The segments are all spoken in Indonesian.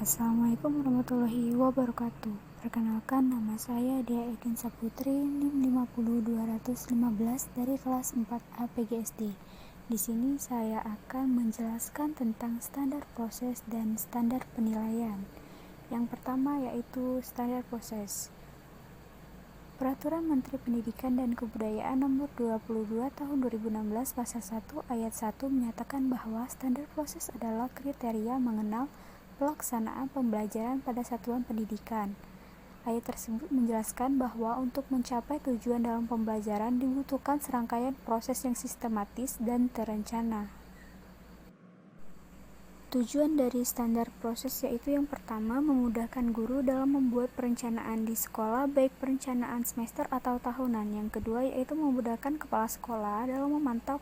Assalamualaikum warahmatullahi wabarakatuh. Perkenalkan, nama saya Dea Edin Saputri, NIM 50215 dari kelas 4A PGSD. Di sini saya akan menjelaskan tentang standar proses dan standar penilaian. Yang pertama yaitu standar proses. Peraturan Menteri Pendidikan dan Kebudayaan Nomor 22 Tahun 2016 Pasal 1 Ayat 1 menyatakan bahwa standar proses adalah kriteria mengenal pelaksanaan pembelajaran pada satuan pendidikan. Ayat tersebut menjelaskan bahwa untuk mencapai tujuan dalam pembelajaran dibutuhkan serangkaian proses yang sistematis dan terencana. Tujuan dari standar proses yaitu yang pertama, memudahkan guru dalam membuat perencanaan di sekolah, baik perencanaan semester atau tahunan. Yang kedua yaitu memudahkan kepala sekolah dalam memantau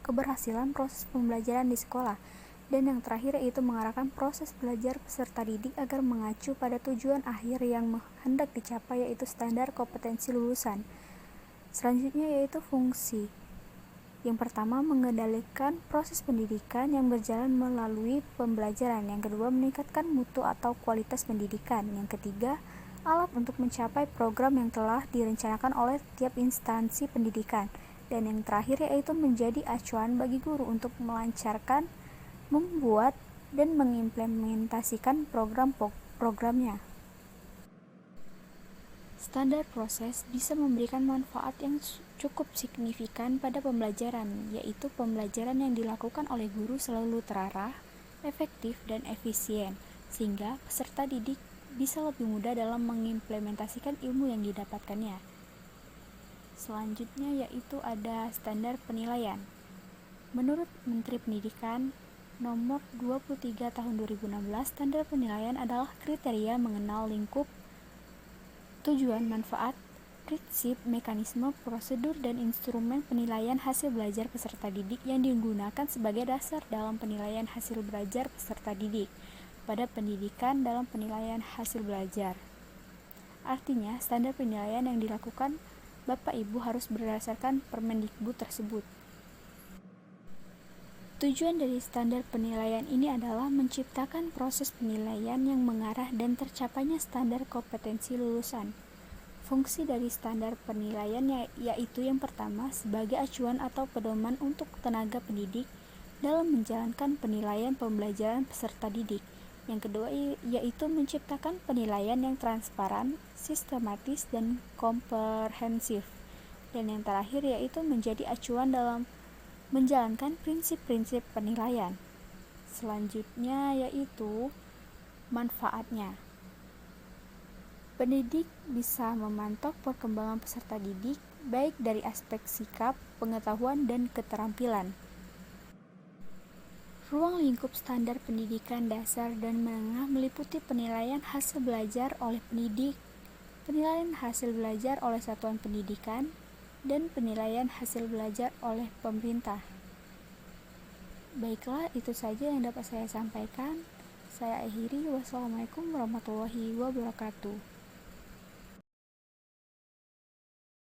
keberhasilan proses pembelajaran di sekolah. Dan yang terakhir yaitu mengarahkan proses belajar peserta didik agar mengacu pada tujuan akhir yang hendak dicapai, yaitu standar kompetensi lulusan. Selanjutnya yaitu fungsi. Yang pertama, mengendalikan proses pendidikan yang berjalan melalui pembelajaran. Yang kedua, meningkatkan mutu atau kualitas pendidikan. Yang ketiga, alat untuk mencapai program yang telah direncanakan oleh tiap instansi pendidikan. Dan yang terakhir yaitu menjadi acuan bagi guru untuk melancarkan, membuat, dan mengimplementasikan program-programnya. Standar proses bisa memberikan manfaat yang cukup signifikan pada pembelajaran, yaitu pembelajaran yang dilakukan oleh guru selalu terarah, efektif, dan efisien, sehingga peserta didik bisa lebih mudah dalam mengimplementasikan ilmu yang didapatkannya. Selanjutnya yaitu ada standar penilaian. Menurut Menteri Pendidikan Nomor 23 Tahun 2016, standar penilaian adalah kriteria mengenal lingkup tujuan, manfaat, prinsip, mekanisme, prosedur, dan instrumen penilaian hasil belajar peserta didik yang digunakan sebagai dasar dalam penilaian hasil belajar peserta didik pada pendidikan dalam penilaian hasil belajar. Artinya, standar penilaian yang dilakukan Bapak Ibu harus berdasarkan Permendikbud tersebut. Tujuan dari standar penilaian ini adalah menciptakan proses penilaian yang mengarah dan tercapainya standar kompetensi lulusan. Fungsi dari standar penilaian yaitu yang pertama, sebagai acuan atau pedoman untuk tenaga pendidik dalam menjalankan penilaian pembelajaran peserta didik. Yang kedua yaitu menciptakan penilaian yang transparan, sistematis, dan komprehensif. Dan yang terakhir yaitu menjadi acuan dalam menjalankan prinsip-prinsip penilaian. Selanjutnya yaitu manfaatnya. Pendidik bisa memantau perkembangan peserta didik baik dari aspek sikap, pengetahuan, dan keterampilan. Ruang lingkup standar pendidikan dasar dan menengah meliputi penilaian hasil belajar oleh pendidik, penilaian hasil belajar oleh satuan pendidikan, dan penilaian hasil belajar oleh pemerintah. Baiklah, itu saja yang dapat saya sampaikan. Saya akhiri. Wassalamualaikum warahmatullahi wabarakatuh.